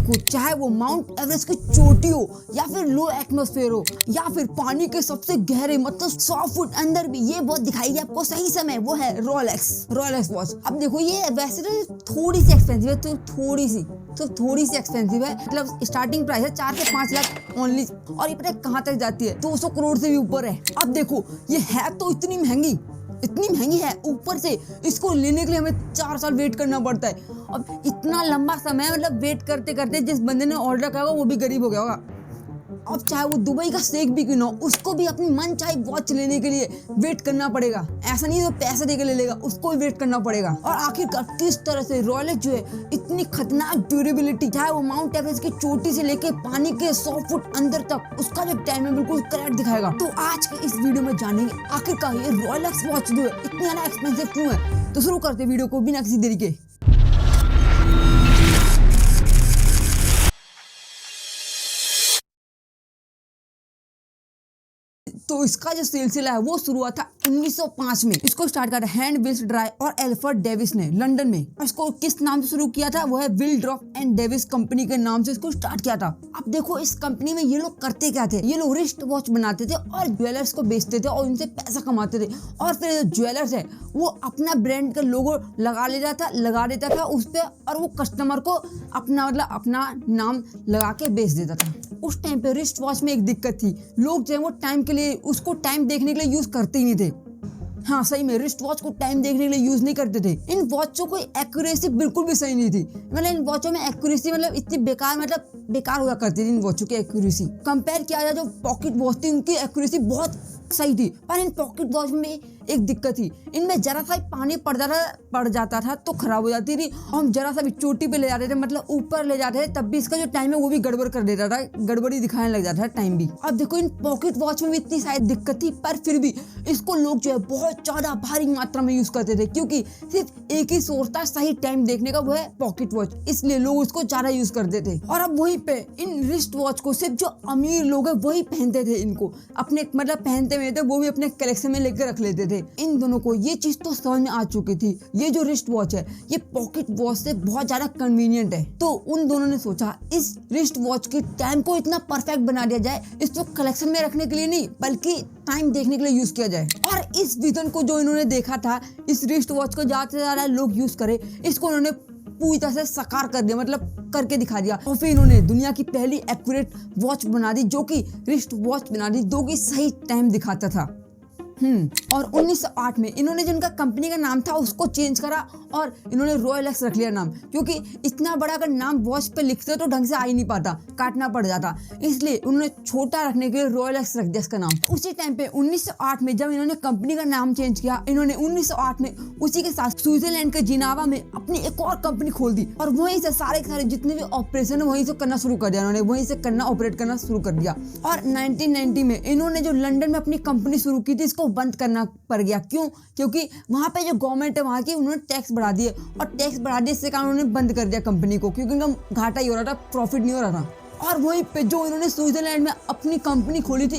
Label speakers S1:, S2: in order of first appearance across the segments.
S1: देखो, चाहे वो माउंट एवरेस्ट की चोटी हो या फिर लो एटमॉस्फेयर हो या फिर पानी के सबसे गहरे मतलब 100 फुट अंदर भी, ये बहुत दिखाएगी आपको सही समय, वो है रोलेक्स वॉच। अब देखो ये वैसे तो थोड़ी सी एक्सपेंसिव है, तो थोड़ी सी एक्सपेंसिव है, मतलब स्टार्टिंग प्राइस है 4 से 5 लाख ओनली, और ये पता है कहाँ तक जाती है, 200 करोड़ से भी ऊपर है। अब देखो ये है तो इतनी महंगी है, ऊपर से इसको लेने के लिए हमें 4 साल वेट करना पड़ता है। अब इतना लंबा समय मतलब वेट करते करते जिस बंदे ने ऑर्डर करा वो भी गरीब हो गया होगा। अब चाहे वो दुबई का शेख भी क्यों ना हो, उसको भी अपनी मन चाहे वॉच लेने के लिए वेट करना पड़ेगा। ऐसा नहीं है तो पैसे दे के ले लेगा, उसको भी वेट करना पड़ेगा। और आखिरकार किस तरह से रोलेक्स जो है इतनी खतरनाक ड्यूरेबिलिटी, चाहे वो माउंट एवरेस्ट की चोटी से लेके पानी के 100 फुट अंदर तक, उसका जो टाइम है बिल्कुल करेक्ट दिखाएगा। तो आज के इस वीडियो में जानेंगे आखिरकार ये रोलेक्स वॉच जो है इतनी ज्यादा एक्सपेंसिव क्यों है। तो शुरू करते वीडियो को बिना किसी देरी के। तो इसका जो सिलसिला है वो शुरू हुआ था 1905 में। इसको स्टार्ट करा हैंड विल्स ड्राई और एल्फ्रेड डेविस ने लंदन में। और इसको किस नाम से शुरू किया था, वो है विल्ड्रॉफ एंड डेविस कंपनी के नाम से इसको स्टार्ट किया था। अब देखो इस कंपनी में ये लोग करते क्या थे, ये लोग रिस्ट वॉच बनाते थे और ज्वेलर्स को बेचते थे और उनसे पैसा कमाते थे। और फिर जो ज्वेलर्स है वो अपना ब्रांड का लोगो लगा देता था उस पे, और वो कस्टमर को अपना नाम लगा के बेच देता था। उस टाइम पे रिस्ट वॉच में एक दिक्कत थी, लोग जो है वो टाइम के लिए उसको टाइम देखने के लिए यूज करते ही नहीं थे। हाँ सही में रिस्ट वॉच को टाइम देखने के लिए यूज नहीं करते थे। इन वॉचों को एक्यूरेसी बिल्कुल भी सही नहीं थी, मतलब इन वॉचों में एक्यूरेसी मतलब इतनी बेकार हुआ करती थी। इन वॉचों की एक्यूरेसी कंपेयर किया जाए जो पॉकेट वॉच थी उनकी एक्यूरेसी बहुत सही थी। पर इन पॉकेट वॉच में एक दिक्कत थी, इनमें जरा सा पानी पड़ जाता था तो खराब हो जाती थी। हम जरा सा भी चोटी पे ले जाते थे, मतलब ऊपर ले जाते थे, तब भी इसका जो टाइम है वो भी गड़बड़ कर देता था, गड़बड़ी दिखाने लग जाता था टाइम भी। अब देखो इन पॉकेट वॉच में भी इतनी सारी दिक्कत थी, पर फिर भी इसको लोग जो है बहुत ज्यादा भारी मात्रा में यूज करते थे, क्योंकि सिर्फ एक ही सोर्स था सही टाइम देखने का, वो है पॉकेट वॉच, इसलिए लोग उसको ज्यादा यूज करते थे। और अब वहीं पे इन रिस्ट वॉच को सिर्फ जो अमीर लोग है वही पहनते थे, इनको अपने मतलब पहनते हुए थे, वो भी अपने कलेक्शन में लेकर रख लेते थे। इन दोनों को ये चीज तो समझ में आ चुकी थी, ये जो रिस्ट वॉच है ये पॉकेट वॉच से बहुत ज्यादा कन्वीनियंट है। तो उन दोनों ने सोचा इस रिस्ट वॉच के टाइम को इतना परफेक्ट बना दिया जाए, इसको कलेक्शन में रखने के लिए नहीं बल्कि टाइम देखने के लिए यूज किया जाए। और इस विजन को जो इन्होंने देखा था, इस रिस्ट वॉच को ज्यादा से ज्यादा लोग यूज करे, इसको उन्होंने पूरी तरह से साकार कर दिया, मतलब करके दिखा दिया। और फिर इन्होंने दुनिया की पहली एक्यूरेट वॉच बना दी, जो कि रिस्ट वॉच बना दी, जो कि सही टाइम दिखाता था। और 1908 में इन्होंने जिनका कंपनी का नाम था उसको चेंज करा और इन्होंने रोलेक्स रख लिया नाम, क्योंकि इतना बड़ा अगर नाम वॉच पे लिखते तो ढंग से आ ही नहीं पाता, काटना पड़ जाता, इसलिए उन्होंने छोटा रखने के लिए रोलेक्स रख दिया इसका नाम। उसी टाइम पे 1908 में जब इन्होंने कंपनी का नाम चेंज किया, इन्होंने 1908 में उसी के साथ स्विट्जरलैंड के जिनेवा में अपनी एक और कंपनी खोल दी और वहीं से सारे जितने भी ऑपरेशन है वहीं से करना शुरू कर दिया, इन्होंने वहीं से ऑपरेट करना शुरू कर दिया। और 1990 में इन्होंने जो लंदन में अपनी कंपनी शुरू की थी इसको बंद करना पड़ गया। क्यों? क्योंकि वहां पे जो गवर्नमेंट है वहां की, उन्होंने टैक्स बढ़ा दिए, और टैक्स बढ़ा दिए इससे कारण उन्होंने बंद कर दिया कंपनी को, क्योंकि उनका घाटा ही हो रहा था, प्रॉफिट नहीं हो रहा था। और वहीं पे जो इन्होंने स्विट्जरलैंड में अपनी कंपनी खोली थी,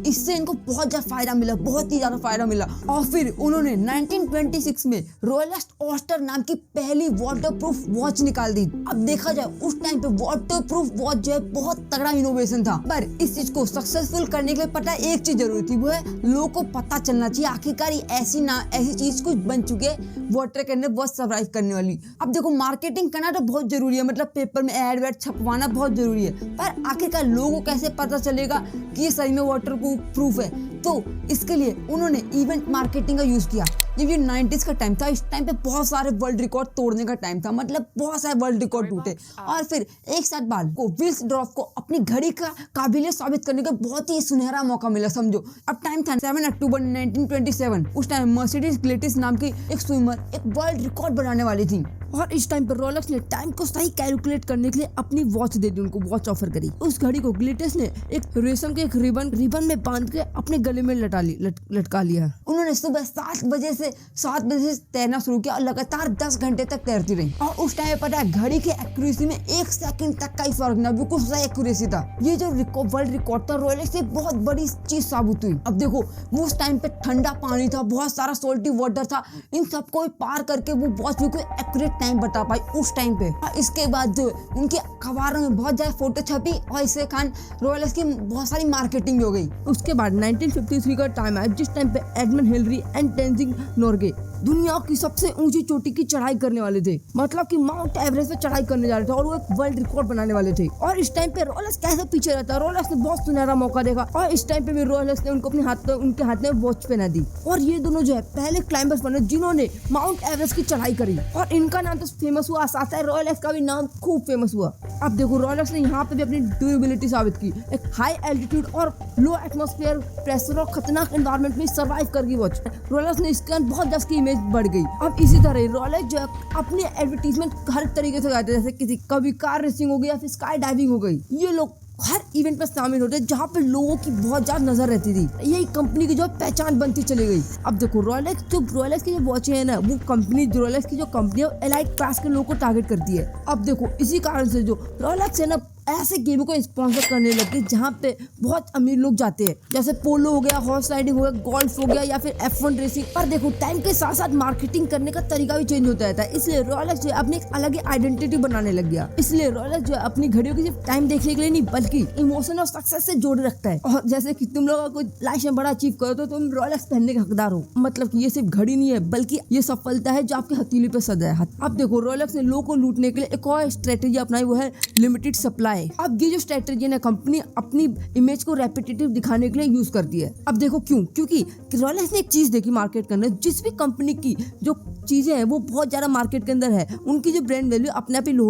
S1: इससे इनको बहुत ज्यादा फायदा मिला, बहुत ही ज्यादा फायदा मिला। और फिर उन्होंने 1926 में रोलेक्स ऑस्टर नाम की पहली वाटरप्रूफ वॉच निकाल दी। अब देखा जाए उस टाइम पे वाटरप्रूफ वॉच जो है बहुत तगड़ा इनोवेशन था, पर इस चीज को सक्सेसफुल करने के लिए पता है एक चीज जरूरी थी, वो है लोगों को पता चलना चाहिए आखिरकार ऐसी चीज कुछ बन चुकी है वाटर के अंदर बहुत सरप्राइज करने वाली। अब देखो मार्केटिंग करना तो बहुत जरूरी है, मतलब पेपर में एड वेड छपवाना बहुत जरूरी है, पर आखिरकार लोगों को कैसे पता चलेगा कि ये सही में वाटर प्रूफ है। तो इसके लिए उन्होंने इवेंट मार्केटिंग का यूज किया। जब ये 90s का टाइम था, इस टाइम पे बहुत सारे वर्ल्ड रिकॉर्ड तोड़ने का टाइम था, मतलब बहुत सारे वर्ल्ड रिकॉर्ड टूटे। और फिर एक साथ बाद को विल्सड्रॉफ को अपनी घड़ी का काबिलियत साबित करने का बहुत ही सुनहरा मौका मिला, समझो। अब टाइम था 7 अक्टूबर 1927। उस टाइम मर्सिडीज ग्लेटिस नाम की एक स्विमर एक वर्ल्ड रिकॉर्ड बनाने वाली थी, और इस टाइम पर रोलेक्स ने टाइम को सही कैलकुलेट करने के लिए अपनी वॉच दे दी, उनको वॉच ऑफर करी। उस घड़ी को ग्लेटिस ने एक रेशम के एक रिबन में बांध के अपने गले में लटका लिया। उन्होंने सुबह 7 बजे से से 7 बजे से तैरना शुरू किया और लगातार 10 घंटे तक तैरती रही। और उस टाइम पे पता है घड़ी की एक्यूरेसी में 1 सेकंड तक का ही फर्क ना, बिल्कुल सही एक्यूरेसी था। ये जो वर्ल्ड रिकॉर्ड था रॉयल से बहुत बड़ी चीज साबित हुई। अब देखो वो उस टाइम पे ठंडा पानी था, बहुत सारा सोल्टी वाटर था, इन सबको पार करके वो बहुत बिल्कुल एक्यूरेट टाइम बता पाई उस टाइम पे। इसके बाद जो उनके अखबारों में बहुत ज्यादा फोटो छपी और इससे खान रॉयल्स की बहुत सारी मार्केटिंग भी हो गई। उसके बाद 1953 का टाइम आया जिस टाइम पे Edmund Hillary and Tenzing Norgay दुनिया की सबसे ऊंची चोटी की चढ़ाई करने वाले थे, मतलब कि माउंट एवरेस्ट पे चढ़ाई करने जा रहे थे और वो एक वर्ल्ड रिकॉर्ड बनाने वाले थे। और इस टाइम पे रॉयल्स कैसे पीछे रहता, रॉयल्स ने बहुत सुनहरा मौका देखा और इस टाइम पे भी रॉयल्स ने उनको उनके हाथ में वॉच पहना दी। और ये दोनों जो है पहले क्लाइंबर्स बने जिन्होंने माउंट एवरेस्ट की चढ़ाई करी और इनका नाम तो फेमस हुआ, साथ ही रॉयल्स का भी नाम खूब फेमस हुआ। अब देखो रॉयल्स ने यहाँ पे भी अपनी ड्यूरेबिलिटी साबित की, एक हाई एल्टीट्यूड और लो एटमॉस्फेयर प्रेशर और खतरनाक एनवायरनमेंट में सर्वाइव कर गई वॉच। रॉयल्स ने इसके बहुत ज्यादा की इमेज बढ़ गई। अब इसी तरह रॉयल्स जो अपनी एडवर्टीजमेंट हर तरीके से करते हैं, जैसे किसी कभी कार रेसिंग हो गई या फिर स्काई डाइविंग हो गई, ये लोग हर इवेंट में शामिल होते जहाँ पे लोगों की बहुत ज्यादा नजर रहती थी। यही कंपनी की जो पहचान बनती चली गई। अब देखो रॉयल्स की जो वॉचें है ना, वो कंपनी रॉयल्स की जो कंपनी है एलाइट क्लास के लोगों को टारगेट करती है। अब देखो इसी कारण से जो रॉयल्स है ना ऐसे गेमों को स्पॉन्सर करने लगे जहाँ पे बहुत अमीर लोग जाते हैं, जैसे पोलो हो गया, हॉर्स राइडिंग हो गया, गोल्फ हो गया या फिर F1 रेसिंग। पर देखो टाइम के साथ साथ मार्केटिंग करने का तरीका भी चेंज होता रहता है, इसलिए रॉयल्स जो है अपनी एक अलग ही आइडेंटिटी बनाने लग गया। इसलिए रॉयल्स जो है अपनी घड़ियों की सिर्फ टाइम देखने के लिए नहीं बल्कि इमोशन और सक्सेस से जोड़े रखता है। और जैसे कि तुम लोग कोई लाइफ में बड़ा अचीव करो तो तुम रॉयल्स पहनने के हकदार हो, मतलब कि ये सिर्फ घड़ी नहीं है बल्कि ये सफलता है जो आपके हथेली पे सजा है। अब देखो रॉयल्स ने लोगों को लूटने के लिए एक और स्ट्रेटेजी अपनाई, वो है लिमिटेड सप्लाई। अब ये जो स्ट्रेटेजी ने कंपनी अपनी इमेज को रेपिटेटिव दिखाने के लिए यूज करती है। अब देखो क्यों, क्योंकि रॉयल्स ने एक चीज देखी मार्केट के अंदर, जिस भी कंपनी की जो चीजें हैं वो बहुत ज्यादा मार्केट के अंदर है, उनकी जो ब्रांड वैल्यू अपने आप ही लो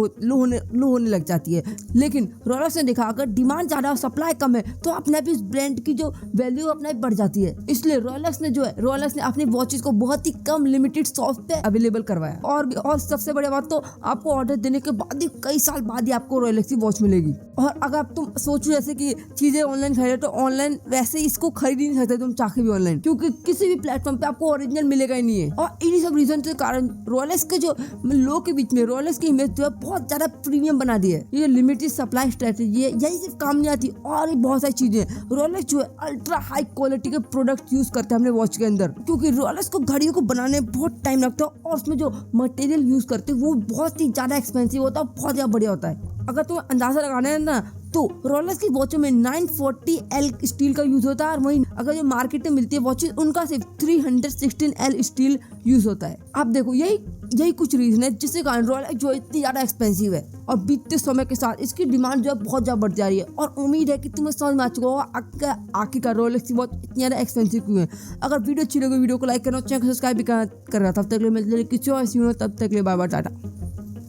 S1: होने लग जाती है। लेकिन रॉयल्स ने देखा अगर डिमांड ज्यादा और सप्लाई कम है तो अपने आप इस ब्रांड की जो वैल्यू अपने आप बढ़ जाती है। इसलिए रॉयल्स ने अपनी वॉचेस को बहुत ही कम लिमिटेड शॉप पे अवेलेबल करवाया। और सबसे बड़ी बात तो आपको ऑर्डर देने के बाद ही कई साल बाद ही आपको रॉयल्स की वॉच मिलेगी। और अगर तुम सोचो जैसे कि चीजें ऑनलाइन खरीदे तो ऑनलाइन वैसे इसको खरीद ही नहीं सकते तुम चाहे भी ऑनलाइन, क्योंकि किसी भी प्लेटफॉर्म पे आपको ओरिजिनल मिलेगा ही नहीं है। और इन्हीं सब रीजन के कारण रॉयल्स के जो लोग के बीच में रॉयल्स की इमेज जो है बहुत ज्यादा प्रीमियम बना दी है। ये लिमिटेड सप्लाई स्ट्रेटेजी है, यही सिर्फ काम नहीं आती और भी बहुत सारी चीजें। रॉयल्स जो है अल्ट्रा हाई क्वालिटी के प्रोडक्ट यूज करते हैं अपने वॉच के अंदर, क्योंकि रॉयल्स को घड़ियों को बनाने में बहुत टाइम लगता है और उसमें जो मटेरियल यूज करते हैं वो बहुत ही ज्यादा एक्सपेंसिव होता है, बहुत ज्यादा बढ़िया होता है। अगर तुम्हें अंदाजा लगाना है ना तो रॉयल्स की वॉचों में 940L स्टील का यूज होता है और वहीं अगर जो मार्केट में मिलती है वॉचेस उनका सिर्फ 316L स्टील यूज होता है। आप देखो यही कुछ रीजन है जिसके कारण रॉयल्स जो इतनी ज्यादा एक्सपेंसिव है और बीतते समय के साथ इसकी डिमांड जो है बहुत ज्यादा बढ़ जा रही है। और उम्मीद है कि तुम्हें समझ में आ चुका होगा आखिरकार रॉयल्स की वॉच इतनी ज्यादा एक्सपेंसिव क्यों है। अगर वीडियो अच्छी लगे वीडियो को लाइक करना, चैनल को सब्सक्राइब भी करना। तब तक के लिए मिलते हैं किसी और, तब तक के लिए बाय बाय, टाटा।